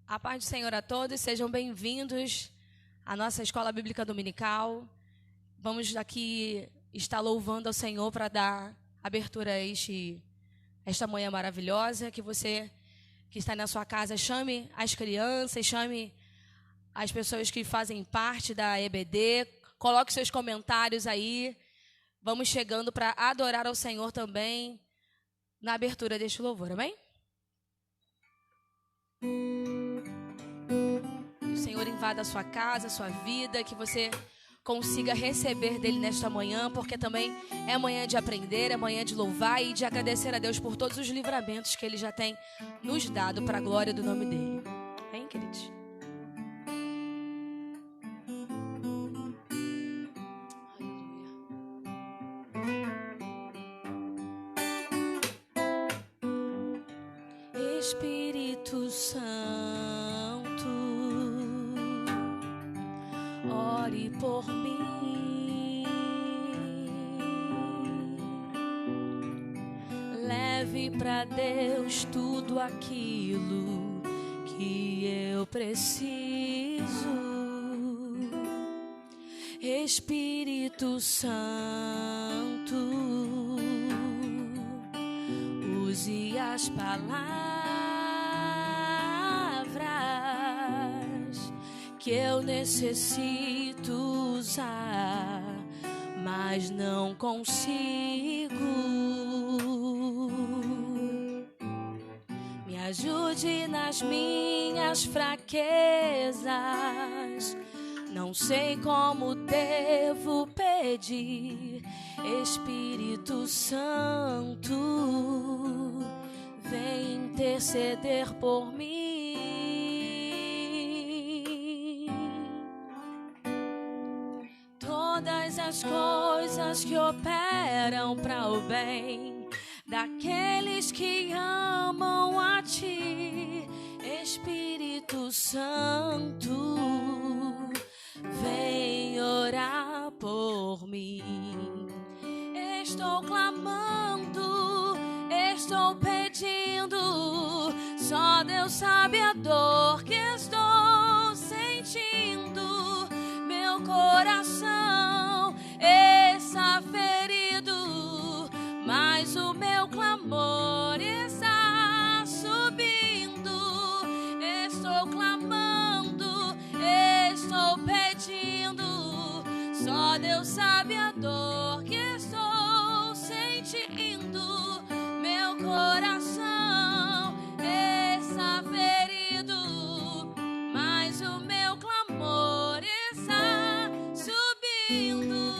A paz do Senhor a todos, sejam bem-vindos à nossa Escola Bíblica Dominical. Vamos aqui estar louvando ao Senhor para dar abertura a esta manhã maravilhosa. Que você que está na sua casa chame as crianças, chame as pessoas que fazem parte da EBD, coloque seus comentários aí. Vamos chegando para adorar ao Senhor também na abertura deste louvor, amém? Que o Senhor invada a sua casa, a sua vida, que você consiga receber dele nesta manhã, porque também é manhã de aprender, é manhã de louvar e de agradecer a Deus por todos os livramentos que ele já tem nos dado para a glória do nome dele. Hein, queridos? Espírito Santo, ore por mim, leve para Deus tudo aquilo que eu preciso. Espírito Santo, use as palavras que eu necessito usar, mas não consigo. Me ajude nas minhas fraquezas, não sei como devo pedir. Espírito Santo, vem interceder por mim. Todas as coisas que operam para o bem daqueles que amam a Ti, Espírito Santo, vem orar por mim. Estou clamando, estou pedindo, só Deus sabe a dor que estou sentindo. Meu coração está ferido, mas o meu clamor está subindo. Estou clamando, estou pedindo, só Deus sabe a dor que estou sentindo. Meu coração está ferido, mas o meu clamor está subindo.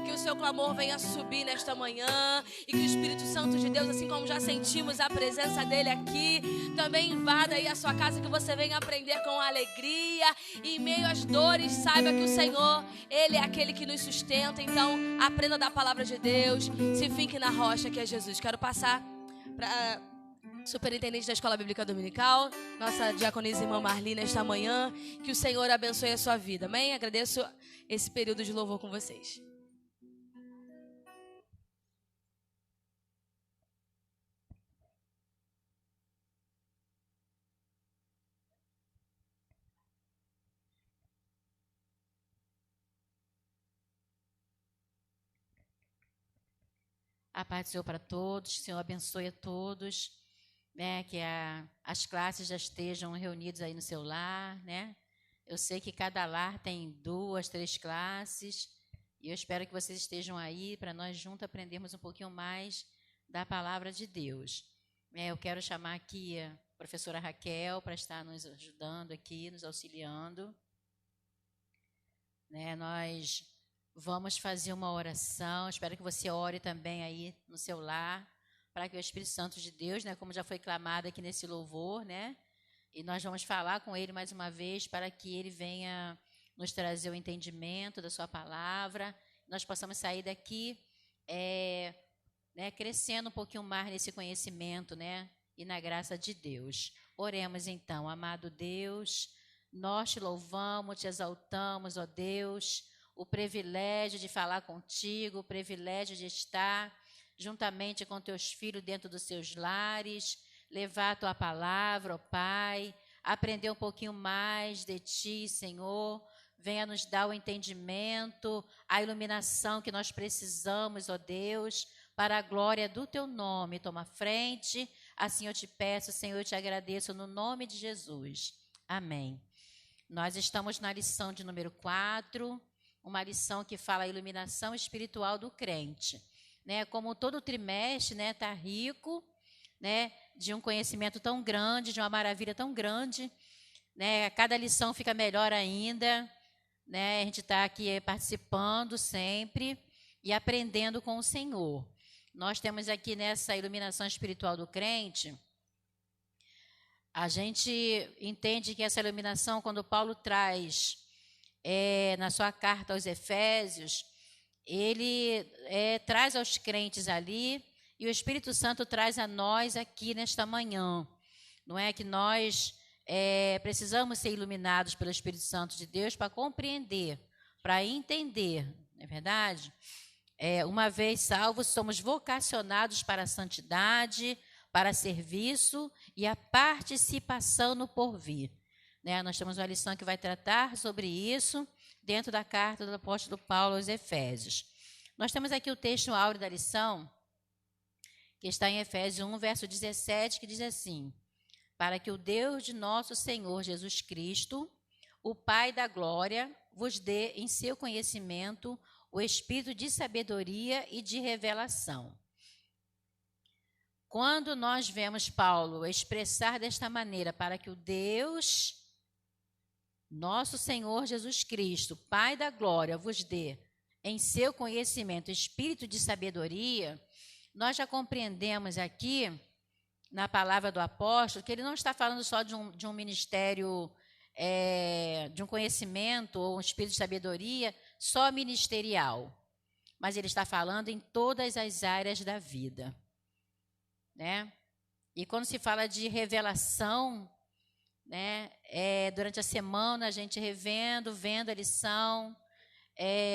Que o seu clamor venha subir nesta manhã e que o Espírito Santo de Deus, assim como já sentimos a presença dele aqui, também invada aí a sua casa, que você venha aprender com alegria. E em meio às dores, saiba que o Senhor, ele é aquele que nos sustenta. Então aprenda da palavra de Deus, se finque na rocha que é Jesus. Quero passar para superintendente da Escola Bíblica Dominical, nossa diaconisa irmã Marli, nesta manhã. Que o Senhor abençoe a sua vida, amém? Agradeço esse período de louvor com vocês. A paz do Senhor para todos, o Senhor abençoe a todos, né, que as classes já estejam reunidas aí no seu lar, né? Eu sei que cada lar tem 2, 3 classes, e eu espero que vocês estejam aí para nós juntos aprendermos um pouquinho mais da palavra de Deus. Eu quero chamar aqui a professora Raquel para estar nos ajudando aqui, nos auxiliando. Né, nós vamos fazer uma oração, espero que você ore também aí no seu lar, para que o Espírito Santo de Deus, né, como já foi clamado aqui nesse louvor, né, e nós vamos falar com ele mais uma vez, para que ele venha nos trazer o entendimento da sua palavra, nós possamos sair daqui né, crescendo um pouquinho mais nesse conhecimento, né, e na graça de Deus. Oremos então. Amado Deus, nós te louvamos, te exaltamos, ó Deus, o privilégio de falar contigo, o privilégio de estar juntamente com teus filhos dentro dos seus lares, levar a Tua palavra, ó Pai, aprender um pouquinho mais de Ti, Senhor. Venha nos dar o entendimento, a iluminação que nós precisamos, ó Deus, para a glória do Teu nome. Toma frente, assim eu te peço, Senhor, eu te agradeço no nome de Jesus. Amém. Nós estamos na lição de número 4, uma lição que fala a iluminação espiritual do crente. Né? Como todo trimestre, né, tá rico, né, de um conhecimento tão grande, de uma maravilha tão grande, né? Cada lição fica melhor ainda, né? A gente está aqui participando sempre e aprendendo com o Senhor. Nós temos aqui nessa iluminação espiritual do crente, a gente entende que essa iluminação, quando Paulo traz na sua carta aos Efésios, ele traz aos crentes ali, e o Espírito Santo traz a nós aqui nesta manhã. Não é que nós precisamos ser iluminados pelo Espírito Santo de Deus para compreender, para entender, não é verdade? Uma vez salvos, somos vocacionados para a santidade, para serviço e a participação no porvir. Né? Nós temos uma lição que vai tratar sobre isso dentro da carta do apóstolo Paulo aos Efésios. Nós temos aqui o texto áureo da lição, que está em Efésios 1, verso 17, que diz assim: para que o Deus de nosso Senhor Jesus Cristo, o Pai da glória, vos dê em seu conhecimento o espírito de sabedoria e de revelação. Quando nós vemos Paulo expressar desta maneira, para que o Deus, nosso Senhor Jesus Cristo, Pai da glória, vos dê em seu conhecimento espírito de sabedoria, nós já compreendemos aqui, na palavra do apóstolo, que ele não está falando só de um ministério, de um conhecimento ou um espírito de sabedoria só ministerial, mas ele está falando em todas as áreas da vida. Né? E quando se fala de revelação, né, durante a semana a gente vendo a lição,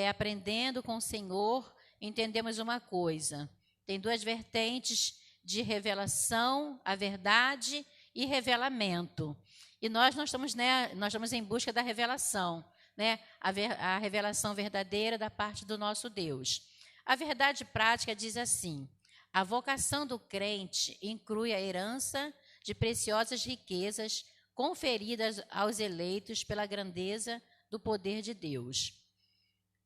aprendendo com o Senhor, entendemos uma coisa: tem duas vertentes de revelação, a verdade e revelamento. E nós estamos em busca da revelação, né, a revelação verdadeira da parte do nosso Deus. A verdade prática diz assim: a vocação do crente inclui a herança de preciosas riquezas conferidas aos eleitos pela grandeza do poder de Deus.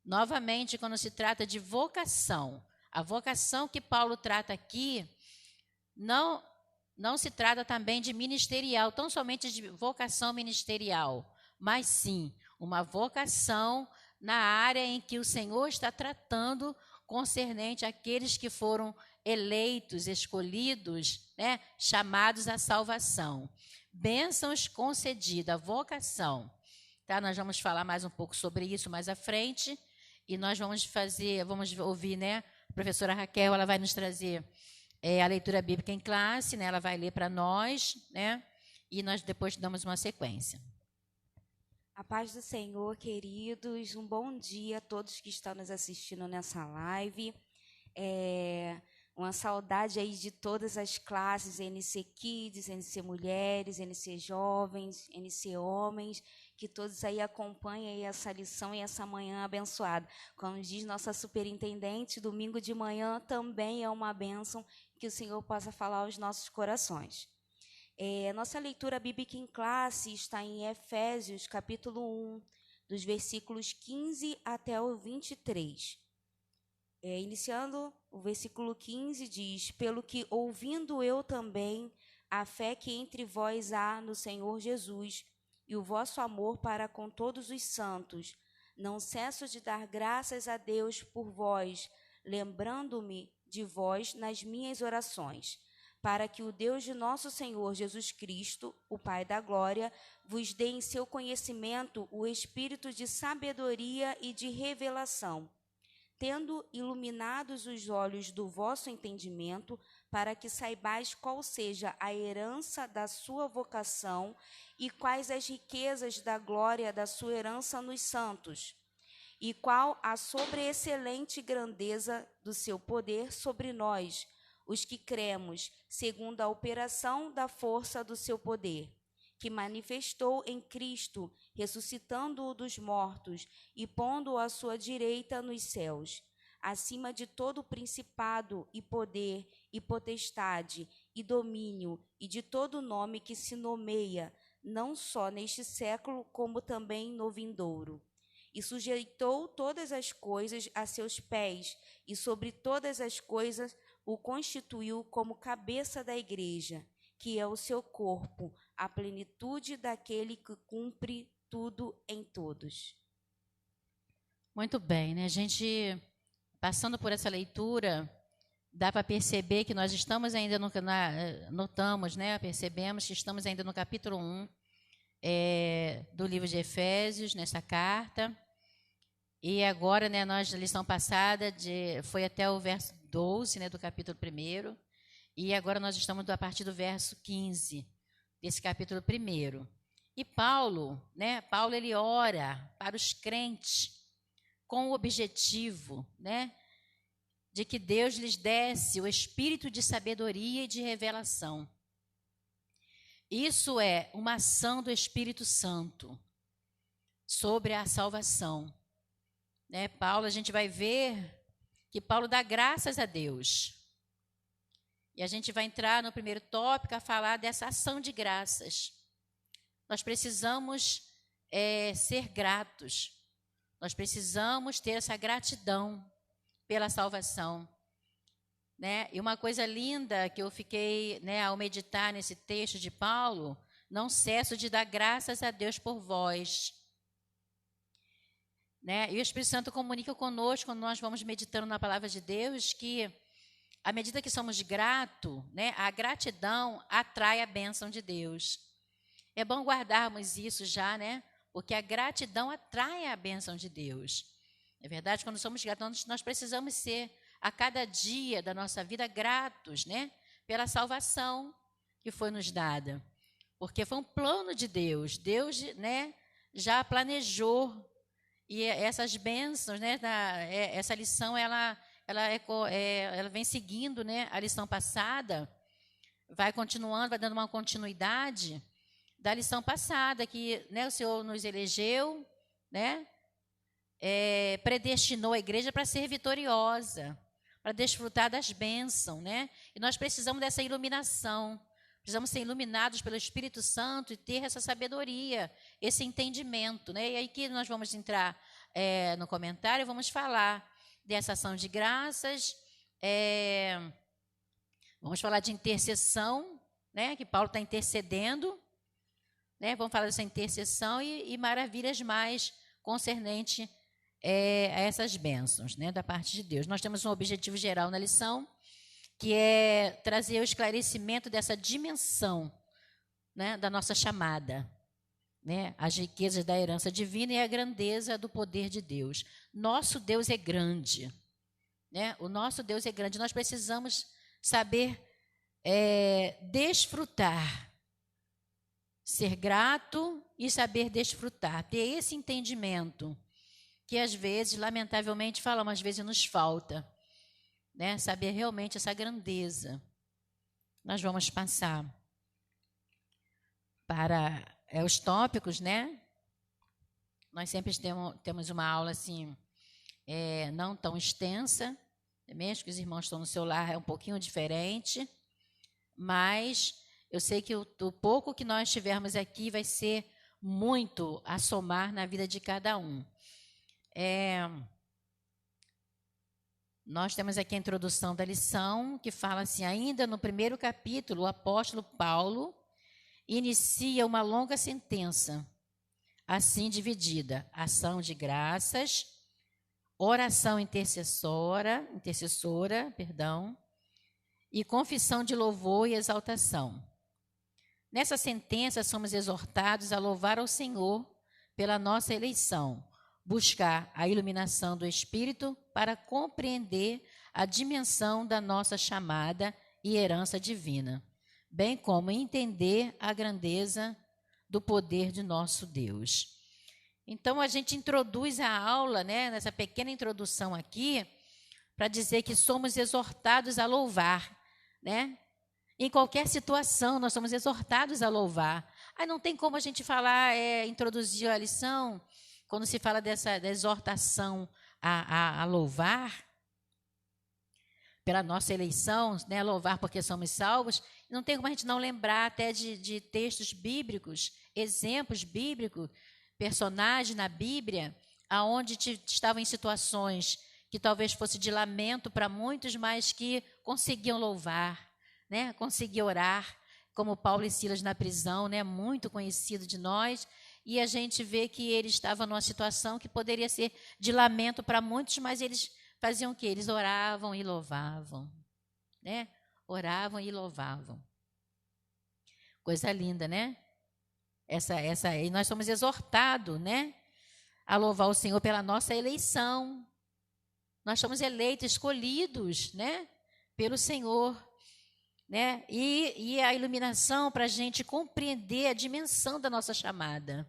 Novamente, quando se trata de vocação, a vocação que Paulo trata aqui não se trata também de ministerial, tão somente de vocação ministerial, mas sim uma vocação na área em que o Senhor está tratando concernente àqueles que foram eleitos, escolhidos, né, chamados à salvação. Bênçãos concedidas, vocação. Tá? Nós vamos falar mais um pouco sobre isso mais à frente, e nós vamos ouvir, né, a professora Raquel, ela vai nos trazer a leitura bíblica em classe, né, ela vai ler para nós, né, e nós depois damos uma sequência. A paz do Senhor, queridos, um bom dia a todos que estão nos assistindo nessa live. Uma saudade aí de todas as classes, NC Kids, NC Mulheres, NC Jovens, NC Homens, que todos aí acompanhem aí essa lição e essa manhã abençoada. Como diz nossa superintendente, domingo de manhã também é uma bênção, que o Senhor possa falar aos nossos corações. Nossa leitura bíblica em classe está em Efésios, capítulo 1, dos versículos 15 até o 23. Iniciando, o versículo 15 diz: pelo que, ouvindo eu também a fé que entre vós há no Senhor Jesus e o vosso amor para com todos os santos, não cesso de dar graças a Deus por vós, lembrando-me de vós nas minhas orações, para que o Deus de nosso Senhor Jesus Cristo, o Pai da glória, vos dê em seu conhecimento o espírito de sabedoria e de revelação, tendo iluminados os olhos do vosso entendimento, para que saibais qual seja a herança da sua vocação e quais as riquezas da glória da sua herança nos santos, e qual a sobreexcelente grandeza do seu poder sobre nós, os que cremos, segundo a operação da força do seu poder, que manifestou em Cristo, ressuscitando-o dos mortos e pondo-o à sua direita nos céus, acima de todo principado e poder e potestade e domínio e de todo nome que se nomeia, não só neste século, como também no vindouro. E sujeitou todas as coisas a seus pés, e sobre todas as coisas o constituiu como cabeça da igreja, que é o seu corpo, a plenitude daquele que cumpre tudo em todos. Muito bem, né? A gente, passando por essa leitura, dá para perceber que nós estamos ainda percebemos que estamos ainda no capítulo 1 do livro de Efésios, nessa carta. E agora, né, nós, na lição passada, foi até o verso 12, né, do capítulo 1, e agora nós estamos a partir do verso 15, desse capítulo 1. E Paulo, ele ora para os crentes com o objetivo, de que Deus lhes desse o espírito de sabedoria e de revelação. Isso é uma ação do Espírito Santo sobre a salvação. Paulo, a gente vai ver que Paulo dá graças a Deus. E a gente vai entrar no primeiro tópico a falar dessa ação de graças. Nós precisamos ser gratos. Nós precisamos ter essa gratidão pela salvação. E uma coisa linda que eu fiquei, ao meditar nesse texto de Paulo, não cesso de dar graças a Deus por vós. E o Espírito Santo comunica conosco, quando nós vamos meditando na palavra de Deus, que à medida que somos gratos, a gratidão atrai a bênção de Deus. É bom guardarmos isso já, porque a gratidão atrai a bênção de Deus. É verdade, quando somos gratos, nós precisamos ser, a cada dia da nossa vida, gratos, pela salvação que foi nos dada. Porque foi um plano de Deus. Deus, já planejou. E essas bênçãos, essa lição, ela vem seguindo, a lição passada, vai continuando, vai dando uma continuidade da lição passada, que o Senhor nos elegeu, predestinou a igreja para ser vitoriosa, para desfrutar das bênçãos, E nós precisamos dessa iluminação, precisamos ser iluminados pelo Espírito Santo e ter essa sabedoria, esse entendimento, E aí que nós vamos entrar no comentário, vamos falar dessa ação de graças, vamos falar de intercessão, que Paulo está intercedendo, vamos falar dessa intercessão e maravilhas mais concernente a essas bênçãos, da parte de Deus. Nós temos um objetivo geral na lição, que é trazer o esclarecimento dessa dimensão, da nossa chamada, as riquezas da herança divina e a grandeza do poder de Deus. Nosso Deus é grande, o nosso Deus é grande. Nós precisamos saber desfrutar, ser grato e saber desfrutar, ter esse entendimento que às vezes, lamentavelmente, falamos, às vezes nos falta. Saber realmente essa grandeza. Nós vamos passar para os tópicos, Nós sempre temos uma aula assim, não tão extensa, mesmo que os irmãos estão no seu lar, é um pouquinho diferente, mas eu sei que o pouco que nós tivermos aqui vai ser muito a somar na vida de cada um. Nós temos aqui a introdução da lição, que fala assim, ainda no primeiro capítulo, o apóstolo Paulo inicia uma longa sentença, assim dividida: ação de graças, oração intercessora, e confissão de louvor e exaltação. Nessa sentença, somos exortados a louvar ao Senhor pela nossa eleição, buscar a iluminação do Espírito para compreender a dimensão da nossa chamada e herança divina, bem como entender a grandeza do poder de nosso Deus. Então, a gente introduz a aula, nessa pequena introdução aqui, para dizer que somos exortados a louvar. né? Em qualquer situação, nós somos exortados a louvar. Aí não tem como a gente falar, introduzir a lição, quando se fala da exortação a louvar, pela nossa eleição, né, louvar porque somos salvos, não tem como a gente não lembrar até de textos bíblicos, exemplos bíblicos, personagens na Bíblia, aonde estavam em situações que talvez fosse de lamento para muitos, mas que conseguiam louvar, né, conseguiam orar, como Paulo e Silas na prisão, né, muito conhecido de nós, e a gente vê que eles estavam numa situação que poderia ser de lamento para muitos, mas eles faziam o quê? Eles oravam e louvavam, né? Oravam e louvavam. Coisa linda, né? E nós somos exortados, né? A louvar o Senhor pela nossa eleição. Nós somos eleitos, escolhidos, né? Pelo Senhor, né? E a iluminação para a gente compreender a dimensão da nossa chamada,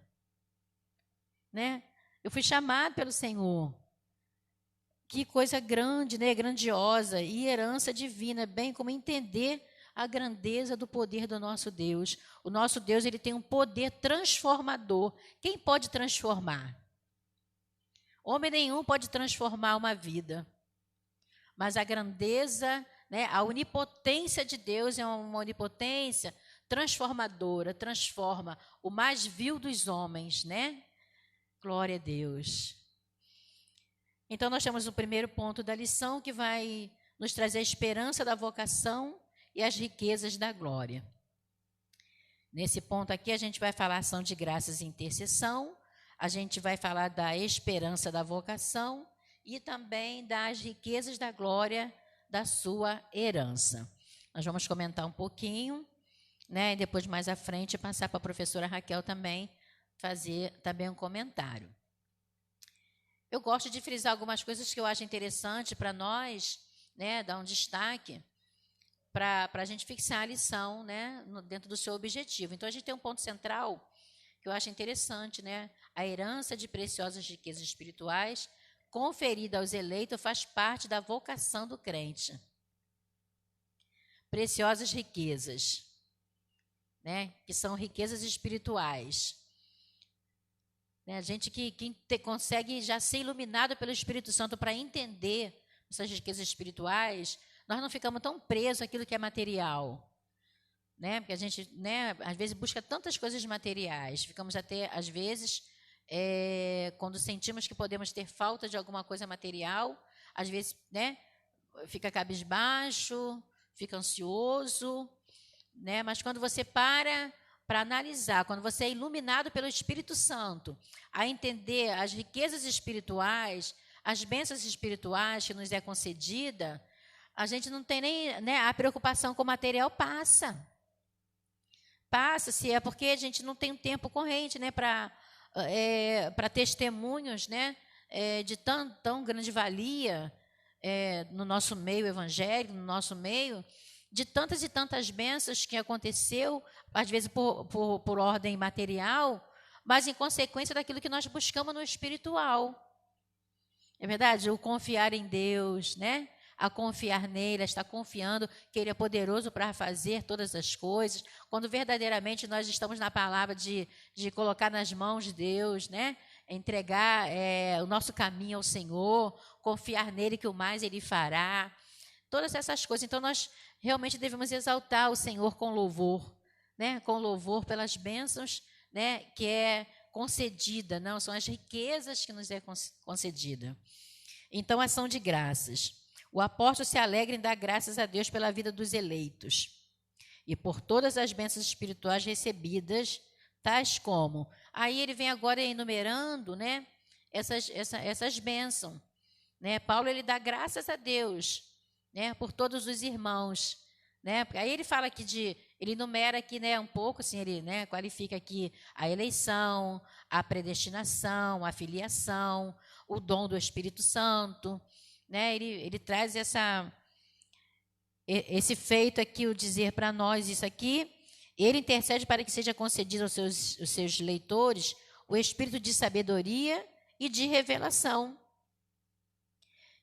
né? Eu fui chamado pelo Senhor. Que coisa grande, né? Grandiosa e herança divina, bem como entender a grandeza do poder do nosso Deus. O nosso Deus, ele tem um poder transformador. Quem pode transformar? Homem nenhum pode transformar uma vida. Mas a grandeza, né? A onipotência de Deus é uma onipotência transformadora, transforma o mais vil dos homens, né? Glória a Deus. Então, nós temos o primeiro ponto da lição, que vai nos trazer a esperança da vocação e as riquezas da glória. Nesse ponto aqui, a gente vai falar ação de graças e intercessão, a gente vai falar da esperança da vocação e também das riquezas da glória da sua herança. Nós vamos comentar um pouquinho, né, e depois, mais à frente, passar para a professora Raquel também, fazer também um comentário. Eu gosto de frisar algumas coisas que eu acho interessante para nós, né, dar um destaque para a gente fixar a lição, né, dentro do seu objetivo. Então, a gente tem um ponto central que eu acho interessante, né? A herança de preciosas riquezas espirituais conferida aos eleitos faz parte da vocação do crente. Preciosas riquezas, né, que são riquezas espirituais. A gente que consegue já ser iluminado pelo Espírito Santo para entender essas riquezas espirituais, nós não ficamos tão presos àquilo que é material, né? Porque a gente, né, às vezes busca tantas coisas materiais, ficamos até, às vezes, quando sentimos que podemos ter falta de alguma coisa material, às vezes, né, fica cabisbaixo, fica ansioso, né? Mas quando você para analisar, quando você é iluminado pelo Espírito Santo, a entender as riquezas espirituais, as bênçãos espirituais que nos é concedida, a gente não tem nem, né, a preocupação com o material passa. Passa-se, é porque a gente não tem um tempo corrente, né, para testemunhos, né, de tão grande valia no nosso meio evangélico, no nosso meio, de tantas e tantas bênçãos que aconteceu, às vezes por ordem material, mas em consequência daquilo que nós buscamos no espiritual. É verdade? O confiar em Deus, né? A confiar nele, a estar confiando que ele é poderoso para fazer todas as coisas, quando verdadeiramente nós estamos na palavra de colocar nas mãos de Deus, né? Entregar o nosso caminho ao Senhor, confiar nele que o mais ele fará, todas essas coisas. Então, nós realmente devemos exaltar o Senhor com louvor, né? Com louvor pelas bênçãos, né, que é concedida, não, são as riquezas que nos é concedida. Então, ação de graças. O apóstolo se alegra em dar graças a Deus pela vida dos eleitos e por todas as bênçãos espirituais recebidas, tais como... Aí ele vem agora enumerando, né, essas bênçãos. Né? Paulo, ele dá graças a Deus, né, por todos os irmãos. Né? Aí ele fala aqui ele enumera aqui, né, um pouco, assim, ele, né, qualifica aqui a eleição, a predestinação, a filiação, o dom do Espírito Santo. Né? Ele traz esse feito aqui, o dizer para nós isso aqui. Ele intercede para que seja concedido aos seus leitores o espírito de sabedoria e de revelação.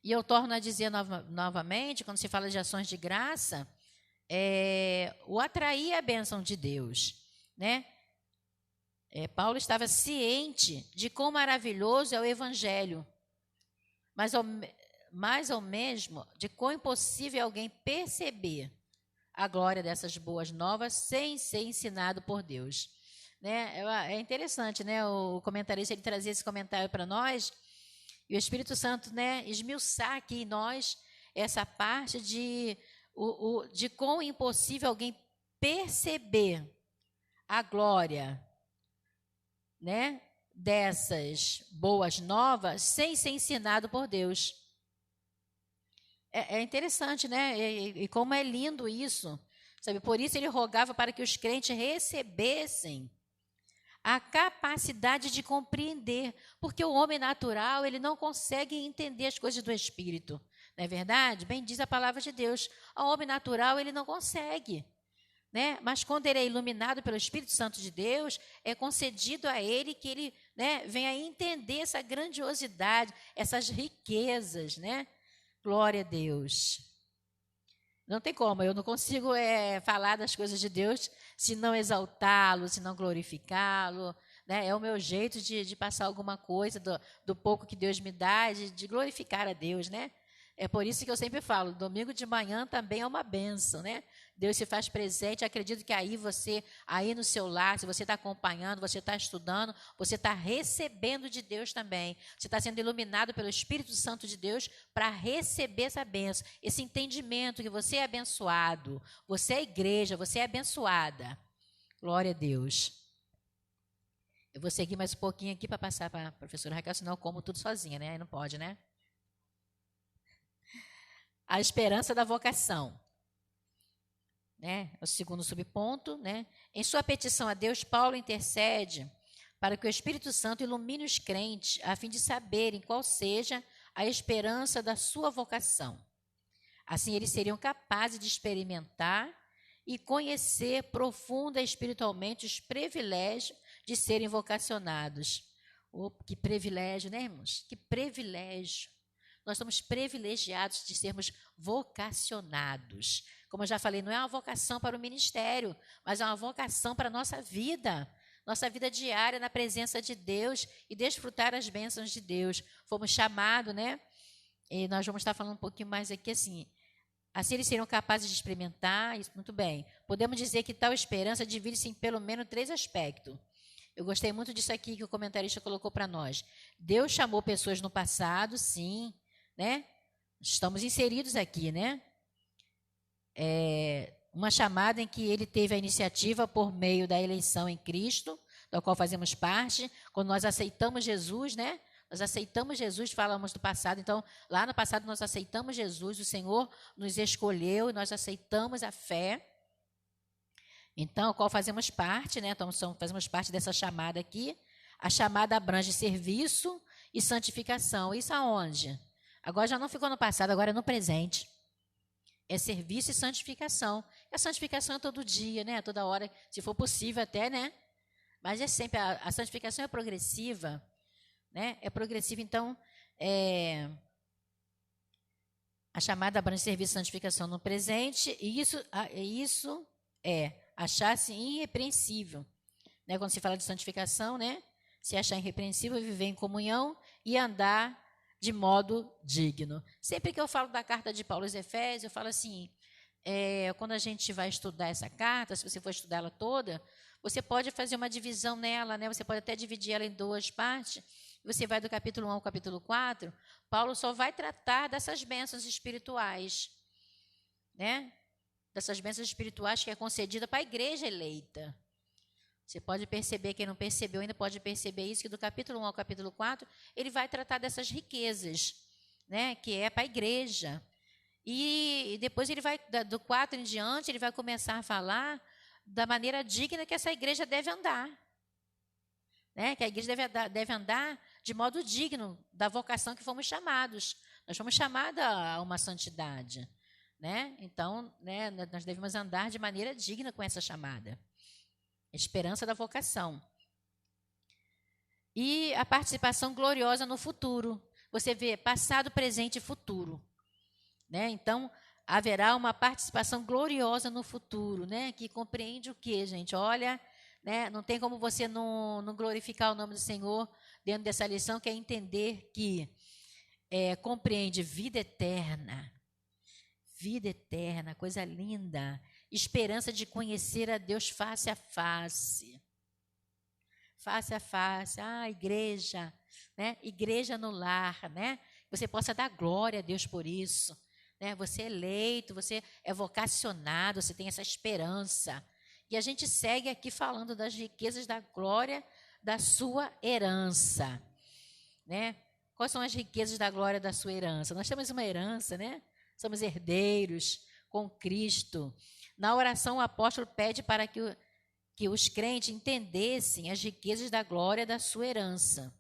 E eu torno a dizer novamente, quando se fala de ações de graça, o atrair a bênção de Deus, né? Paulo estava ciente de quão maravilhoso é o Evangelho, mais ou mesmo de quão impossível é alguém perceber a glória dessas boas novas sem ser ensinado por Deus. Né? É interessante, né? O comentarista ele trazia esse comentário para nós, e o Espírito Santo, né, esmiuçar aqui em nós essa parte de quão impossível alguém perceber a glória, né, dessas boas novas sem ser ensinado por Deus. É interessante, né? E como é lindo isso, sabe? Por isso ele rogava para que os crentes recebessem a capacidade de compreender, porque o homem natural, ele não consegue entender as coisas do Espírito, não é verdade? Bem diz a palavra de Deus, o homem natural, ele não consegue, né? Mas quando ele é iluminado pelo Espírito Santo de Deus, é concedido a ele que ele, né, venha a entender essa grandiosidade, essas riquezas, né? Glória a Deus. Não tem como, eu não consigo falar das coisas de Deus se não exaltá-lo, se não glorificá-lo, né? É o meu jeito de passar alguma coisa do pouco que Deus me dá, de glorificar a Deus, né? É por isso que eu sempre falo, domingo de manhã também é uma bênção, né? Deus se faz presente, acredito que aí no seu lar, se você está acompanhando, você está estudando, você está recebendo de Deus também. Você está sendo iluminado pelo Espírito Santo de Deus para receber essa bênção, esse entendimento que você é abençoado, você é igreja, você é abençoada. Glória a Deus. Eu vou seguir mais um pouquinho aqui para passar para a professora Raquel, senão eu como tudo sozinha, né? Aí não pode, né? A esperança da vocação, né? O segundo subponto, né? Em sua petição a Deus, Paulo intercede para que o Espírito Santo ilumine os crentes a fim de saberem qual seja a esperança da sua vocação. Assim, eles seriam capazes de experimentar e conhecer profunda e espiritualmente os privilégios de serem vocacionados. Oh, que privilégio, né, irmãos? Que privilégio. Nós somos privilegiados de sermos vocacionados. Como eu já falei, não é uma vocação para o ministério, mas é uma vocação para a nossa vida diária na presença de Deus e desfrutar as bênçãos de Deus. Fomos chamados, né? E nós vamos estar falando um pouquinho mais aqui assim eles seriam capazes de experimentar, isso muito bem. Podemos dizer que tal esperança divide-se em pelo menos 3 aspectos. Eu gostei muito disso aqui que o comentarista colocou para nós. Deus chamou pessoas no passado, sim, né? Estamos inseridos aqui, né? Uma chamada em que ele teve a iniciativa por meio da eleição em Cristo, da qual fazemos parte, quando nós aceitamos Jesus, né? Nós aceitamos Jesus, falamos do passado, então, lá no passado nós aceitamos Jesus, o Senhor nos escolheu e nós aceitamos a fé, então, a qual fazemos parte, né? Então, fazemos parte dessa chamada aqui. A chamada abrange serviço e santificação. Isso aonde? Agora já não ficou no passado, agora é no presente. É serviço e santificação. E a santificação é todo dia, né? Toda hora, se for possível até, né? Mas é sempre, a santificação é progressiva, né? É progressiva, então, a chamada abrange serviço e santificação no presente, e isso é achar-se irrepreensível, né? Quando se fala de santificação, né? Se achar irrepreensível, viver em comunhão e andar de modo digno. Sempre que eu falo da carta de Paulo aos Efésios, eu falo assim, quando a gente vai estudar essa carta, se você for estudar ela toda, você pode fazer uma divisão nela, né? Você pode até dividir ela em 2 partes. Você vai do capítulo 1 ao capítulo 4, Paulo só vai tratar dessas bênçãos espirituais, né? Dessas bênçãos espirituais que é concedida para a igreja eleita. Você pode perceber, quem não percebeu ainda pode perceber isso, que do capítulo 1 ao capítulo 4, ele vai tratar dessas riquezas, né, que é para a igreja. E depois ele vai, do 4 em diante, ele vai começar a falar da maneira digna que essa igreja deve andar. Né, que a igreja deve andar de modo digno da vocação que fomos chamados. Nós fomos chamados a uma santidade. Né? Então, né, nós devemos andar de maneira digna com essa chamada. Esperança da vocação. E a participação gloriosa no futuro. Você vê passado, presente e futuro. Né? Então, haverá uma participação gloriosa no futuro, né? Que compreende o quê, gente? Olha, né? Não tem como você não glorificar o nome do Senhor dentro dessa lição, que é entender que compreende vida eterna, coisa linda, esperança de conhecer a Deus face a face. Face a face, igreja, né? Igreja no lar, né? Você possa dar glória a Deus por isso, né? Você é eleito, você é vocacionado, você tem essa esperança. E a gente segue aqui falando das riquezas da glória da sua herança, né? Quais são as riquezas da glória da sua herança? Nós temos uma herança, né? Somos herdeiros com Cristo. Na oração, o apóstolo pede para que os crentes entendessem as riquezas da glória da sua herança.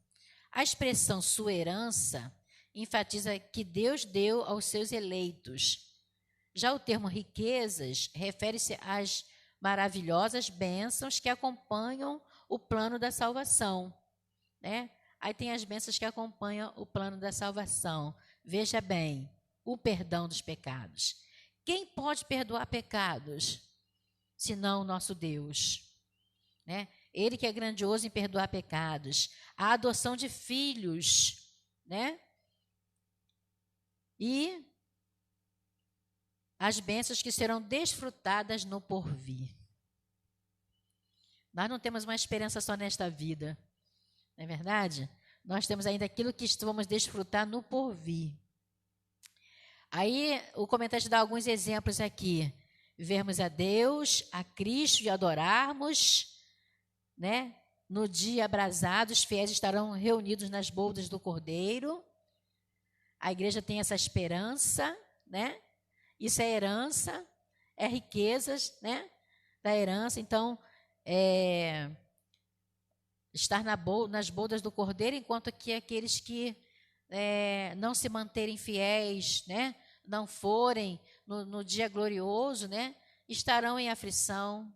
A expressão sua herança enfatiza que Deus deu aos seus eleitos. Já o termo riquezas refere-se às maravilhosas bênçãos que acompanham o plano da salvação, né? Aí tem as bênçãos que acompanham o plano da salvação. Veja bem, o perdão dos pecados. Quem pode perdoar pecados? Senão o nosso Deus, né? Ele que é grandioso em perdoar pecados. A adoção de filhos, né? E as bênçãos que serão desfrutadas no porvir. Nós não temos uma esperança só nesta vida, não é verdade? Nós temos ainda aquilo que vamos desfrutar no porvir. Aí o comentário dá alguns exemplos aqui. Vermos a Deus, a Cristo e adorarmos, né? No dia abrasado, os fiéis estarão reunidos nas bodas do Cordeiro. A igreja tem essa esperança, né? Isso é herança, é riquezas, né? Da herança. Então, estar nas bodas do Cordeiro, enquanto que aqueles que não se manterem fiéis, né? Não forem no dia glorioso, né? Estarão em aflição,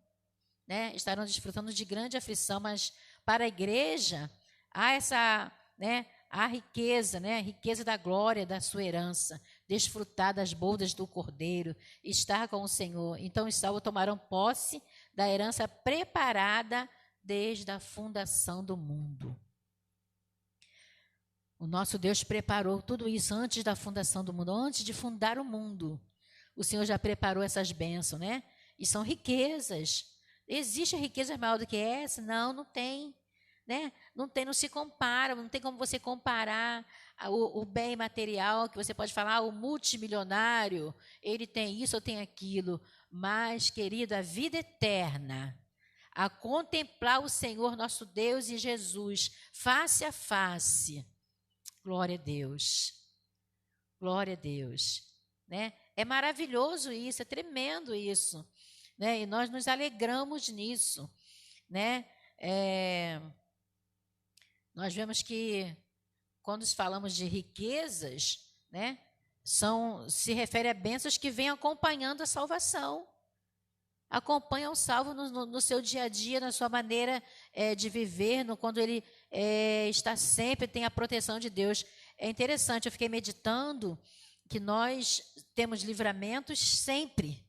né? Estarão desfrutando de grande aflição, mas para a igreja há essa, né? A riqueza, né? A riqueza da glória da sua herança, desfrutar das bodas do Cordeiro, estar com o Senhor. Então os salvos tomarão posse da herança preparada desde a fundação do mundo. O nosso Deus preparou tudo isso antes da fundação do mundo, antes de fundar o mundo. O Senhor já preparou essas bênçãos, né? E são riquezas. Existe riqueza maior do que essa? Não, não tem. Né? Não tem, não se compara, não tem como você comparar o bem material, que você pode falar, o multimilionário, ele tem isso ou tem aquilo. Mas, querido, a vida eterna, a contemplar o Senhor nosso Deus e Jesus, face a face. Glória a Deus. Glória a Deus. Né? É maravilhoso isso, é tremendo isso. Né? E nós nos alegramos nisso. Né? Nós vemos que, quando falamos de riquezas, né, se refere a bênçãos que vêm acompanhando a salvação. Acompanha o salvo no seu dia a dia, na sua maneira de viver, quando ele está sempre, tem a proteção de Deus. É interessante, eu fiquei meditando que nós temos livramentos sempre.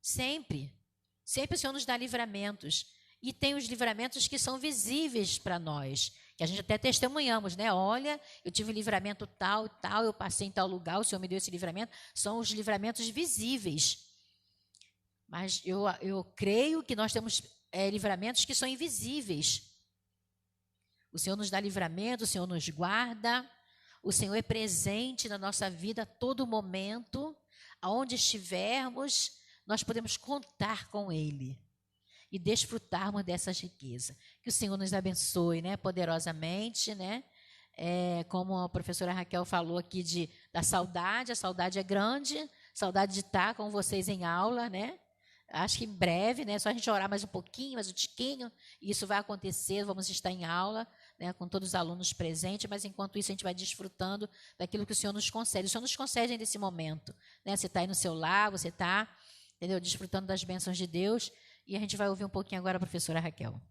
Sempre. Sempre o Senhor nos dá livramentos. E tem os livramentos que são visíveis para nós, que a gente até testemunhamos, né? Olha, eu tive um livramento tal e tal, eu passei em tal lugar, o Senhor me deu esse livramento. São os livramentos visíveis. Mas eu creio que nós temos livramentos que são invisíveis. O Senhor nos dá livramento, o Senhor nos guarda, o Senhor é presente na nossa vida a todo momento. Aonde estivermos, nós podemos contar com Ele e desfrutarmos dessas riquezas. Que o Senhor nos abençoe, né, poderosamente, né? Como a professora Raquel falou aqui da saudade, a saudade é grande, saudade de estar com vocês em aula, né? Acho que em breve, né? Só a gente orar mais um pouquinho, mais um tiquinho, e isso vai acontecer, vamos estar em aula, né, com todos os alunos presentes, mas enquanto isso a gente vai desfrutando daquilo que o Senhor nos concede. O Senhor nos concede nesse momento, né? Você está aí no seu lar, você está, entendeu, desfrutando das bênçãos de Deus. E a gente vai ouvir um pouquinho agora a professora Raquel.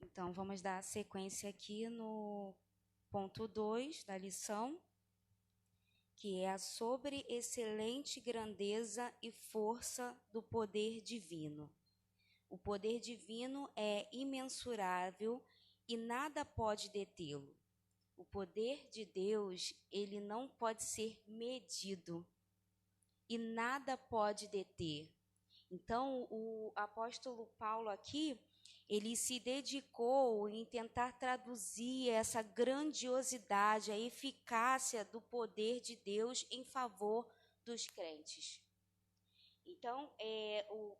Então, vamos dar sequência aqui no ponto 2 da lição. que é a sobreexcelente grandeza e força do poder divino. O poder divino é imensurável e nada pode detê-lo. O poder de Deus, ele não pode ser medido e nada pode deter. Então, o apóstolo Paulo aqui, ele se dedicou em tentar traduzir essa grandiosidade, a eficácia do poder de Deus em favor dos crentes. Então,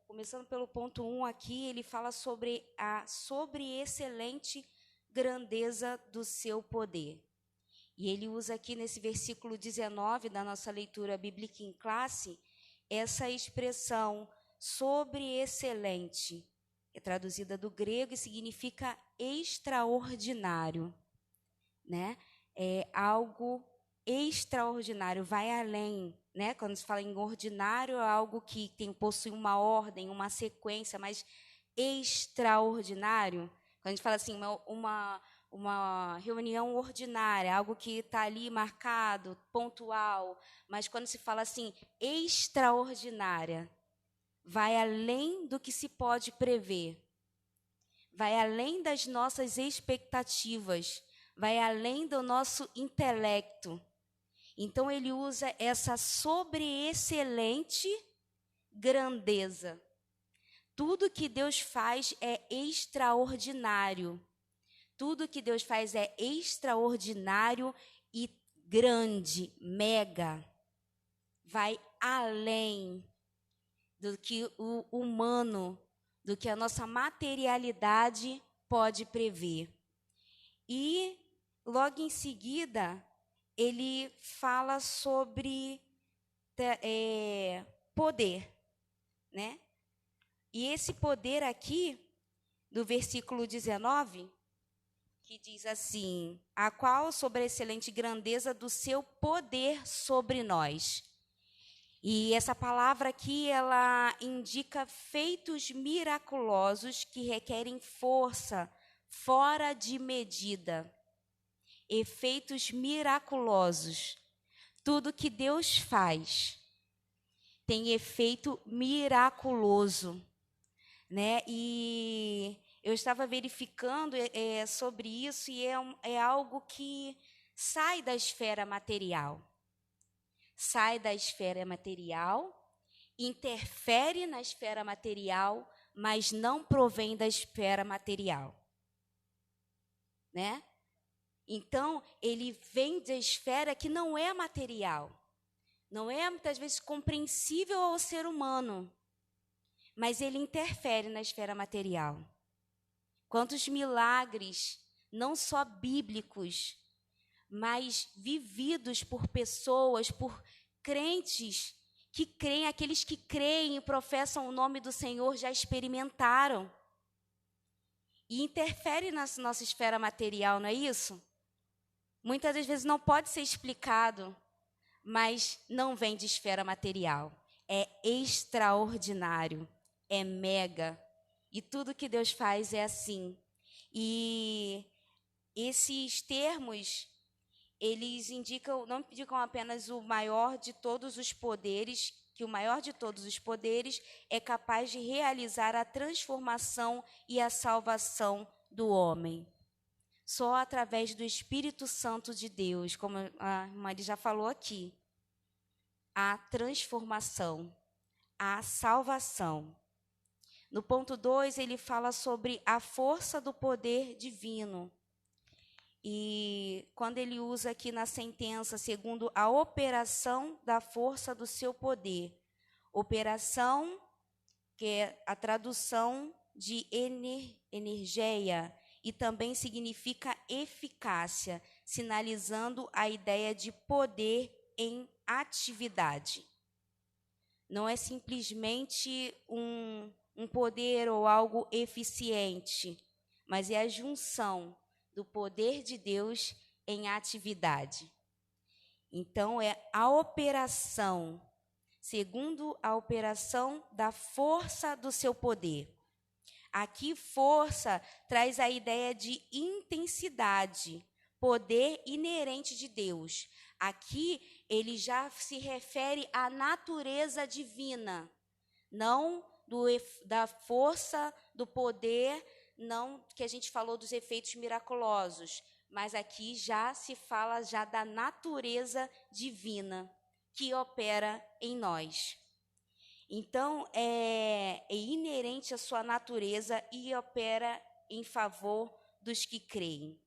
começando pelo ponto 1 aqui, ele fala sobre a sobreexcelente grandeza do seu poder. E ele usa aqui nesse versículo 19 da nossa leitura bíblica em classe, essa expressão sobreexcelente, é traduzida do grego e significa extraordinário, né? É algo extraordinário, vai além, né? Quando se fala em ordinário, é algo que possui uma ordem, uma sequência, mas extraordinário, quando a gente fala assim, uma reunião ordinária, algo que está ali marcado, pontual, mas quando se fala assim, extraordinária, vai além do que se pode prever, vai além das nossas expectativas, vai além do nosso intelecto. Então, ele usa essa sobreexcelente grandeza. Tudo que Deus faz é extraordinário. Tudo que Deus faz é extraordinário e grande, mega. Vai além do que o humano, do que a nossa materialidade pode prever. E, logo em seguida, ele fala sobre poder, né? E esse poder aqui, do versículo 19, que diz assim, a qual sobre a excelente grandeza do seu poder sobre nós. E essa palavra aqui, ela indica feitos miraculosos que requerem força fora de medida. Efeitos miraculosos. Tudo que Deus faz tem efeito miraculoso, né? E eu estava verificando sobre isso e é algo que sai da esfera material. Sai da esfera material, interfere na esfera material, mas não provém da esfera material, né? Então, ele vem da esfera que não é material, não é muitas vezes compreensível ao ser humano, mas ele interfere na esfera material. Quantos milagres, não só bíblicos, mas vividos por pessoas, por crentes que creem, aqueles que creem e professam o nome do Senhor já experimentaram. E interfere na nossa esfera material, não é isso? Muitas das vezes não pode ser explicado, mas não vem de esfera material. É extraordinário, é mega. E tudo que Deus faz é assim. E esses termos, eles não indicam apenas o maior de todos os poderes, que o maior de todos os poderes é capaz de realizar a transformação e a salvação do homem. Só através do Espírito Santo de Deus, como a Mari já falou aqui, a transformação, a salvação. No ponto 2, ele fala sobre a força do poder divino. E quando ele usa aqui na sentença, segundo a operação da força do seu poder. Operação, que é a tradução de energia, e também significa eficácia, sinalizando a ideia de poder em atividade. Não é simplesmente um poder ou algo eficiente, mas é a junção do poder de Deus em atividade. Então, é a operação, segundo a operação da força do seu poder. Aqui, força traz a ideia de intensidade, poder inerente de Deus. Aqui, ele já se refere à natureza divina, não da força, do poder, não que a gente falou dos efeitos miraculosos, mas aqui já se fala já da natureza divina que opera em nós. Então, é inerente à sua natureza e opera em favor dos que creem.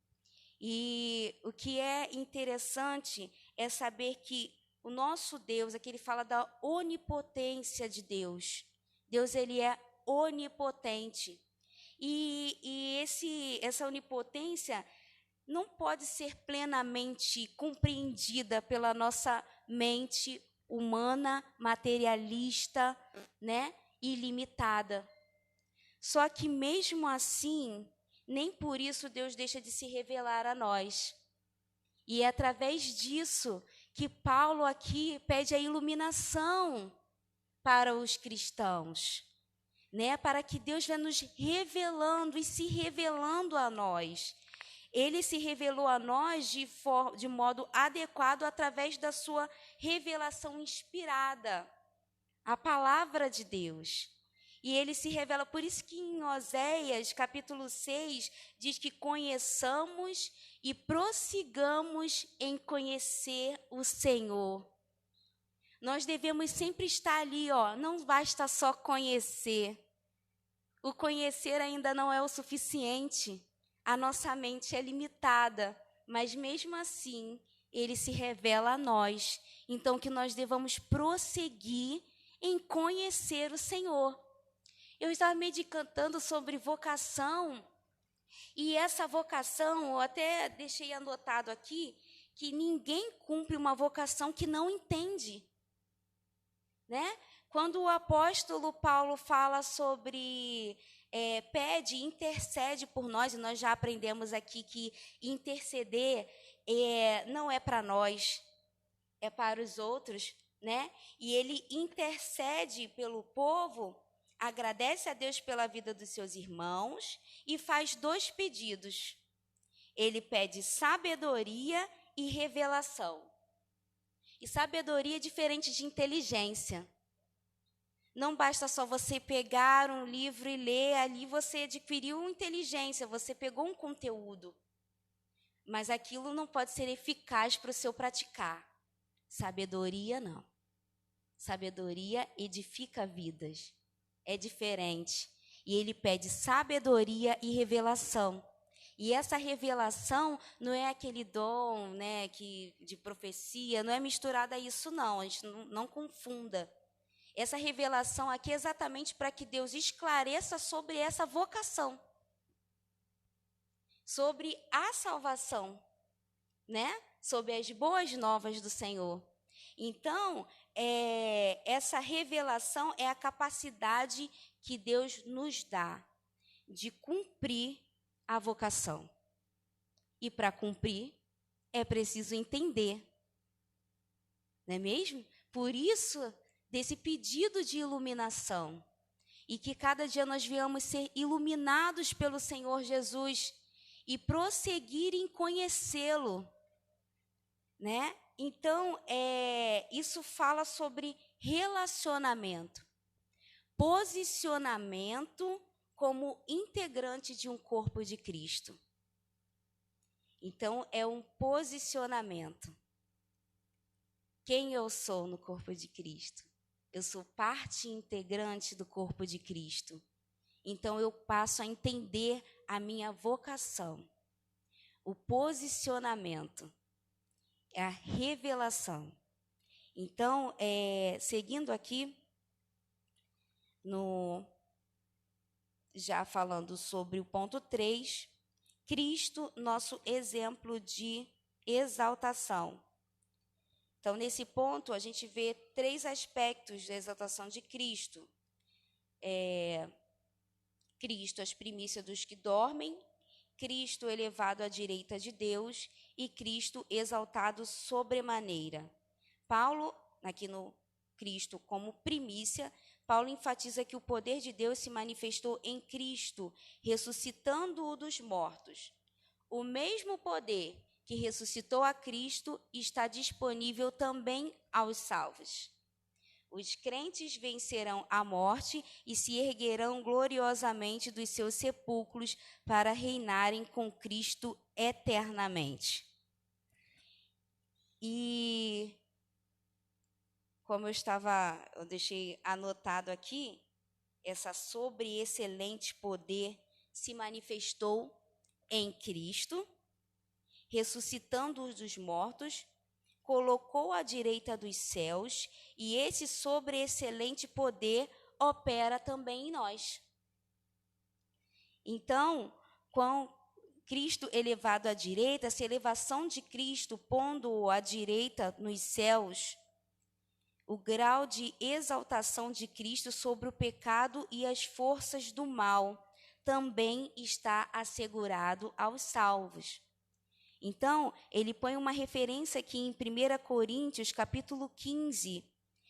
E o que é interessante é saber que o nosso Deus, aqui ele fala da onipotência de Deus. Deus, ele é onipotente. E essa onipotência não pode ser plenamente compreendida pela nossa mente humana, materialista, né, ilimitada. Só que mesmo assim, nem por isso Deus deixa de se revelar a nós. E é através disso que Paulo aqui pede a iluminação para os cristãos, né? Para que Deus venha nos revelando e se revelando a nós. Ele se revelou a nós de modo adequado através da sua revelação inspirada, a palavra de Deus. E ele se revela, por isso que em Oséias, capítulo 6, diz que conheçamos e prossigamos em conhecer o Senhor. Nós devemos sempre estar ali, não basta só conhecer. O conhecer ainda não é o suficiente. A nossa mente é limitada, mas mesmo assim, ele se revela a nós. Então, que nós devamos prosseguir em conhecer o Senhor. Eu estava meditando sobre vocação, e essa vocação, eu até deixei anotado aqui, que ninguém cumpre uma vocação que não entende, né? Quando o apóstolo Paulo fala sobre pede, intercede por nós, e nós já aprendemos aqui que interceder não é para nós, é para os outros, né? E ele intercede pelo povo, agradece a Deus pela vida dos seus irmãos e faz 2 pedidos. Ele pede sabedoria e revelação. E sabedoria é diferente de inteligência. Não basta só você pegar um livro e ler, ali você adquiriu inteligência, você pegou um conteúdo. Mas aquilo não pode ser eficaz para o seu praticar. Sabedoria não. Sabedoria edifica vidas. É diferente. E ele pede sabedoria e revelação. E essa revelação não é aquele dom, né, de profecia, não é misturada a isso, não. A gente não confunda. Essa revelação aqui é exatamente para que Deus esclareça sobre essa vocação, sobre a salvação, né? Sobre as boas novas do Senhor. Então, essa revelação é a capacidade que Deus nos dá de cumprir a vocação. E para cumprir, é preciso entender. Não é mesmo? Por isso, desse pedido de iluminação. E que cada dia nós venhamos ser iluminados pelo Senhor Jesus e prosseguir em conhecê-lo, né? Então, isso fala sobre relacionamento, posicionamento como integrante de um corpo de Cristo. Então, é um posicionamento. Quem eu sou no corpo de Cristo? Eu sou parte integrante do corpo de Cristo. Então, eu passo a entender a minha vocação. O posicionamento é a revelação. Então, seguindo aqui, já falando sobre o ponto 3, Cristo, nosso exemplo de exaltação. Então, nesse ponto, a gente vê 3 aspectos da exaltação de Cristo. Cristo, as primícias dos que dormem, Cristo elevado à direita de Deus e Cristo exaltado sobremaneira. Paulo, aqui no Cristo como primícia, Paulo enfatiza que o poder de Deus se manifestou em Cristo, ressuscitando-o dos mortos. O mesmo poder que ressuscitou a Cristo está disponível também aos salvos. Os crentes vencerão a morte e se erguerão gloriosamente dos seus sepulcros para reinarem com Cristo eternamente. E como eu deixei anotado aqui, essa sobreexcelente poder se manifestou em Cristo, ressuscitando-os dos mortos, colocou à direita dos céus, e esse sobreexcelente poder opera também em nós. Então, com Cristo elevado à direita, essa elevação de Cristo, pondo-o à direita nos céus, o grau de exaltação de Cristo sobre o pecado e as forças do mal também está assegurado aos salvos. Então, ele põe uma referência aqui em 1 Coríntios, capítulo 15,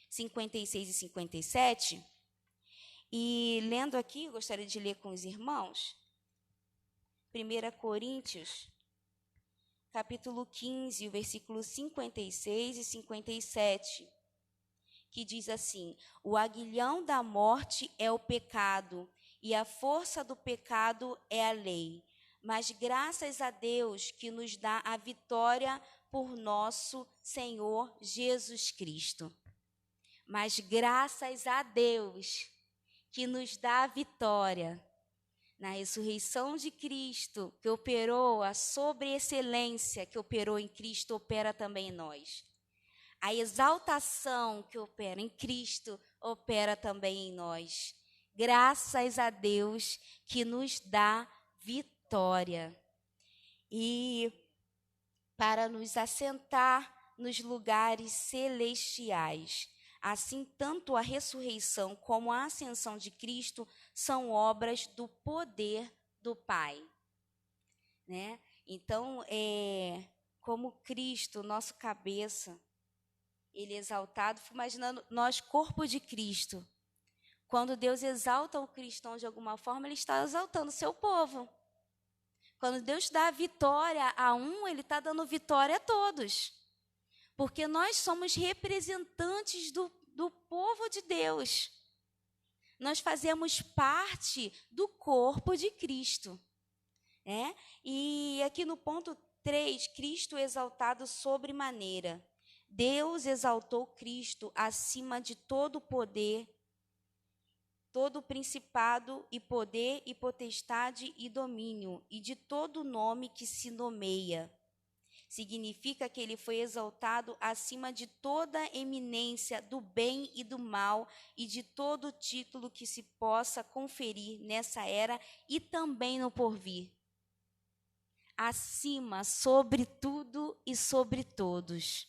56 e 57. E lendo aqui, gostaria de ler com os irmãos. 1 Coríntios, capítulo 15, o versículo 56 e 57, que diz assim: o aguilhão da morte é o pecado, e a força do pecado é a lei. Mas graças a Deus que nos dá a vitória por nosso Senhor Jesus Cristo. Mas graças a Deus que nos dá a vitória na ressurreição de Cristo, que operou a sobreexcelência que operou em Cristo, opera também em nós. A exaltação que opera em Cristo opera também em nós. Graças a Deus que nos dá vitória. E para nos assentar nos lugares celestiais. Assim, tanto a ressurreição como a ascensão de Cristo são obras do poder do Pai. Né? Então, como Cristo, nosso cabeça, ele é exaltado, fico imaginando nós, corpo de Cristo. Quando Deus exalta o cristão de alguma forma, ele está exaltando o seu povo. Quando Deus dá vitória a um, ele está dando vitória a todos. Porque nós somos representantes do povo de Deus. Nós fazemos parte do corpo de Cristo. E aqui no ponto 3, Cristo exaltado sobremaneira. Deus exaltou Cristo acima de todo poder, todo principado e poder e potestade e domínio, e de todo nome que se nomeia. Significa que ele foi exaltado acima de toda eminência do bem e do mal e de todo título que se possa conferir nessa era e também no porvir. Acima, sobre tudo e sobre todos.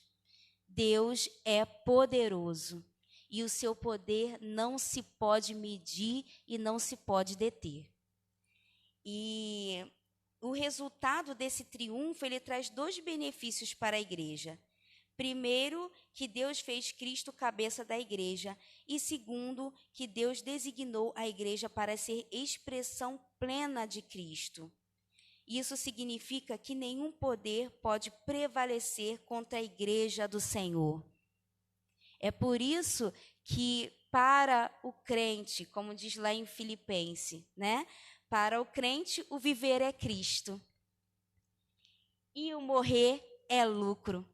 Deus é poderoso. E o seu poder não se pode medir e não se pode deter. E o resultado desse triunfo, ele traz 2 benefícios para a igreja. Primeiro, que Deus fez Cristo cabeça da igreja. E segundo, que Deus designou a igreja para ser expressão plena de Cristo. Isso significa que nenhum poder pode prevalecer contra a igreja do Senhor. É por isso que para o crente, como diz lá em Filipenses, para o crente o viver é Cristo e o morrer é lucro.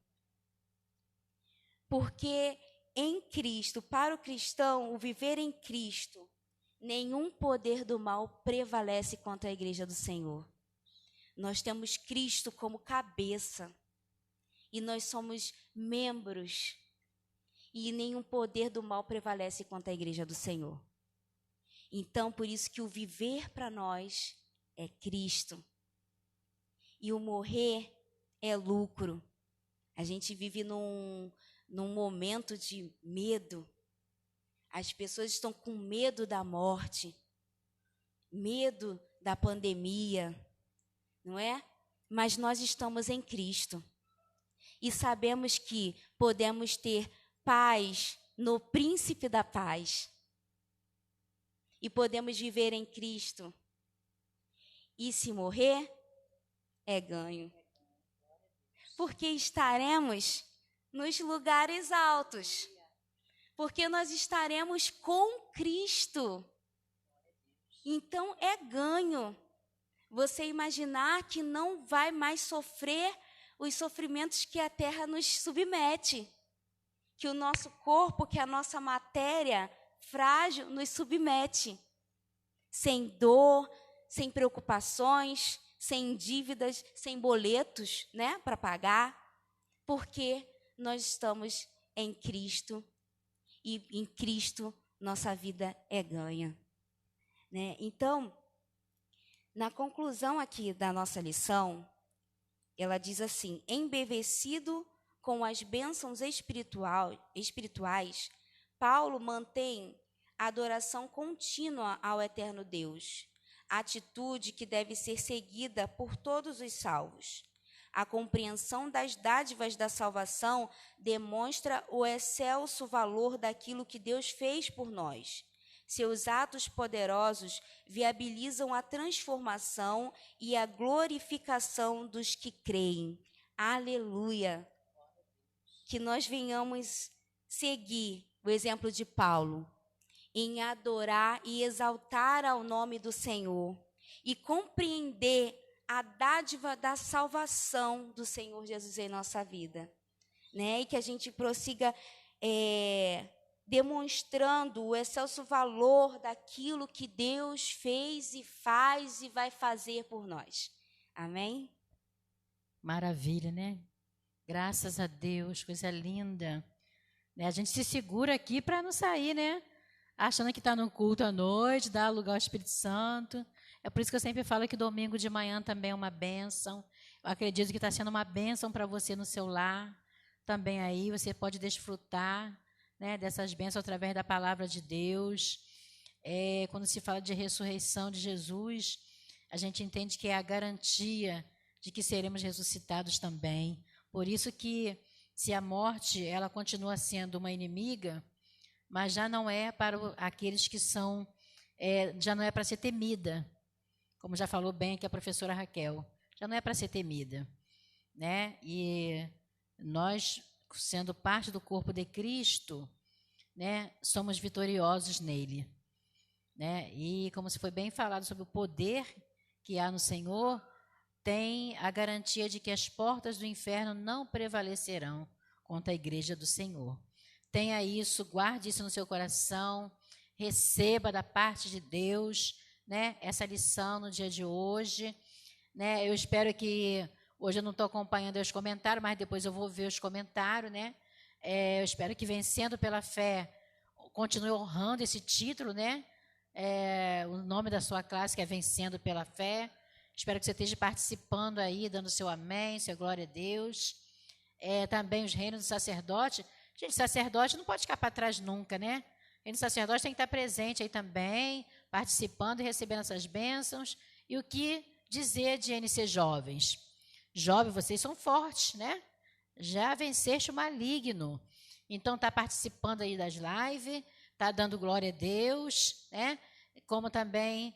Porque em Cristo, para o cristão, o viver em Cristo, nenhum poder do mal prevalece contra a igreja do Senhor. Nós temos Cristo como cabeça e nós somos membros. E nenhum poder do mal prevalece contra a igreja do Senhor. Então, por isso que o viver para nós é Cristo. E o morrer é lucro. A gente vive num momento de medo. As pessoas estão com medo da morte, medo da pandemia, não é? Mas nós estamos em Cristo. E sabemos que podemos ter paz no príncipe da paz. E podemos viver em Cristo. E se morrer, é ganho. Porque estaremos nos lugares altos. Porque nós estaremos com Cristo. Então é ganho você imaginar que não vai mais sofrer os sofrimentos que a terra nos submete. Que o nosso corpo, que a nossa matéria frágil nos submete. Sem dor, sem preocupações, sem dívidas, sem boletos, né, para pagar. Porque nós estamos em Cristo. E em Cristo nossa vida é ganha. Né? Então, na conclusão aqui da nossa lição, ela diz assim: embevecido com as bênçãos espirituais, Paulo mantém a adoração contínua ao eterno Deus, atitude que deve ser seguida por todos os salvos. A compreensão das dádivas da salvação demonstra o excelso valor daquilo que Deus fez por nós. Seus atos poderosos viabilizam a transformação e a glorificação dos que creem. Aleluia! Que nós venhamos seguir o exemplo de Paulo em adorar e exaltar ao nome do Senhor e compreender a dádiva da salvação do Senhor Jesus em nossa vida, né? E que a gente prossiga demonstrando o excelso valor daquilo que Deus fez e faz e vai fazer por nós. Amém? Maravilha, né? Graças a Deus, coisa linda. A gente se segura aqui para não sair, né? Achando que está no culto à noite, dá lugar ao Espírito Santo. É por isso que eu sempre falo que domingo de manhã também é uma bênção. Eu acredito que está sendo uma bênção para você no seu lar. Também aí você pode desfrutar, né, dessas bênçãos através da palavra de Deus. Quando se fala de ressurreição de Jesus, a gente entende que é a garantia de que seremos ressuscitados também. Por isso que, se a morte ela continua sendo uma inimiga, mas já não é para aqueles que são, já não é para ser temida, como já falou bem aqui a professora Raquel, já não é para ser temida, né? E nós, sendo parte do corpo de Cristo, né, somos vitoriosos nele, né? E como se foi bem falado sobre o poder que há no Senhor, tem a garantia de que as portas do inferno não prevalecerão contra a igreja do Senhor. Tenha isso, guarde isso no seu coração, receba da parte de Deus, né, essa lição no dia de hoje, né? Eu espero que, hoje eu não estou acompanhando os comentários, mas depois eu vou ver os comentários, né? Eu espero que Vencendo pela Fé continue honrando esse título, né? O nome da sua classe, que é Vencendo pela Fé. Espero que você esteja participando aí, dando seu amém, seu glória a Deus. Também os reinos do sacerdote. Gente, sacerdote não pode ficar para trás nunca, né? Reino do sacerdote tem que estar presente aí também, participando e recebendo essas bênçãos. E o que dizer de NC Jovens? Jovens, vocês são fortes, né? Já venceste o maligno. Então, está participando aí das lives, está dando glória a Deus, né? Como também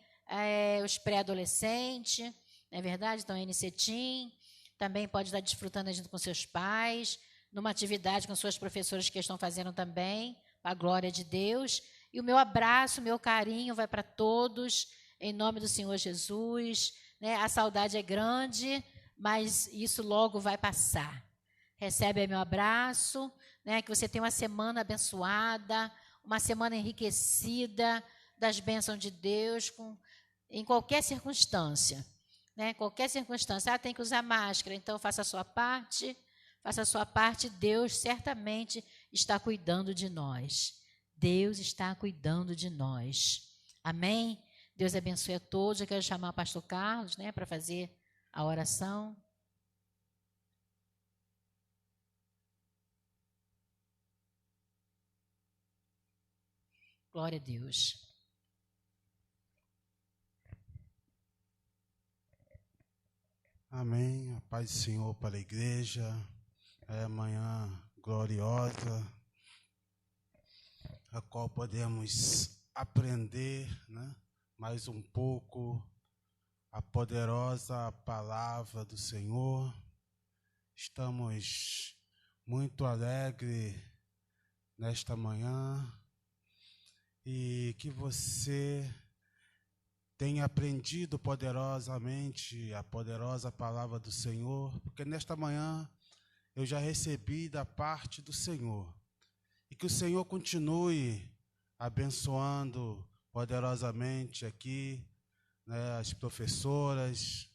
os pré-adolescentes, não é verdade? Então, NC Team, também pode estar desfrutando junto com seus pais, numa atividade com suas professoras que estão fazendo também, para a glória de Deus. E o meu abraço, o meu carinho vai para todos, em nome do Senhor Jesus, né? A saudade é grande, mas isso logo vai passar. Recebe aí meu abraço, né? Que você tenha uma semana abençoada, uma semana enriquecida das bênçãos de Deus, em qualquer circunstância, né? Qualquer circunstância. Tem que usar máscara, então faça a sua parte. Faça a sua parte, Deus certamente está cuidando de nós. Deus está cuidando de nós. Amém? Deus abençoe a todos. Eu quero chamar o pastor Carlos, né, para fazer a oração. Glória a Deus. Amém. A paz do Senhor para a igreja. Manhã gloriosa, a qual podemos aprender, né, mais um pouco a poderosa palavra do Senhor. Estamos muito alegres nesta manhã e que você tenha aprendido poderosamente a poderosa palavra do Senhor, porque nesta manhã eu já recebi da parte do Senhor. E que o Senhor continue abençoando poderosamente aqui, né, as professoras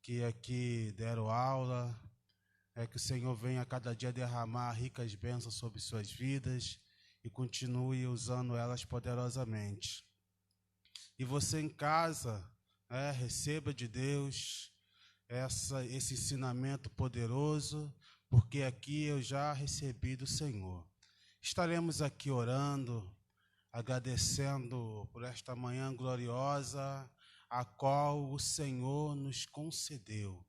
que aqui deram aula. Que o Senhor venha a cada dia derramar ricas bênçãos sobre suas vidas e continue usando elas poderosamente. E você em casa, receba de Deus esse ensinamento poderoso, porque aqui eu já recebi do Senhor. Estaremos aqui orando, agradecendo por esta manhã gloriosa, a qual o Senhor nos concedeu.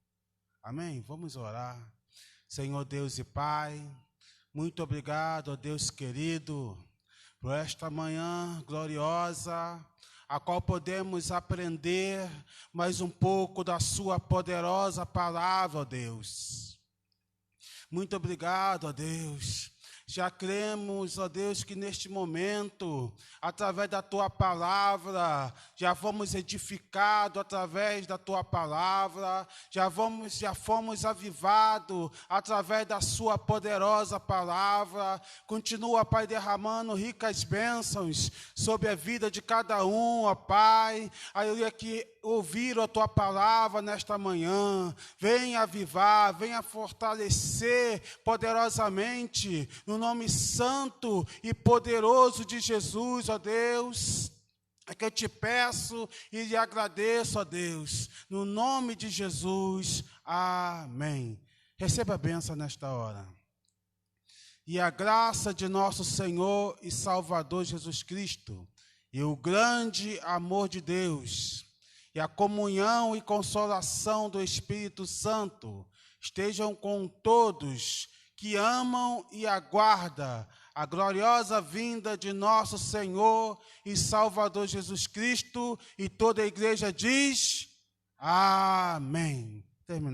Amém? Vamos orar. Senhor Deus e Pai, muito obrigado, ó Deus querido, por esta manhã gloriosa, a qual podemos aprender mais um pouco da sua poderosa palavra, ó Deus. Muito obrigado, ó Deus. Já cremos, ó Deus, que neste momento, através da Tua palavra, já fomos edificados através da Tua palavra, já fomos avivados através da Sua poderosa palavra. Continua, Pai, derramando ricas bênçãos sobre a vida de cada um, ó Pai. Aleluia, que ouviram a Tua palavra nesta manhã. Venha avivar, venha fortalecer poderosamente, no nome santo e poderoso de Jesus, ó Deus. É que eu te peço e lhe agradeço, ó Deus, no nome de Jesus. Amém. Receba a bênção nesta hora. E a graça de nosso Senhor e Salvador Jesus Cristo, e o grande amor de Deus, e a comunhão e consolação do Espírito Santo estejam com todos que amam e aguardam a gloriosa vinda de nosso Senhor e Salvador Jesus Cristo. E toda a igreja diz: amém. Terminamos.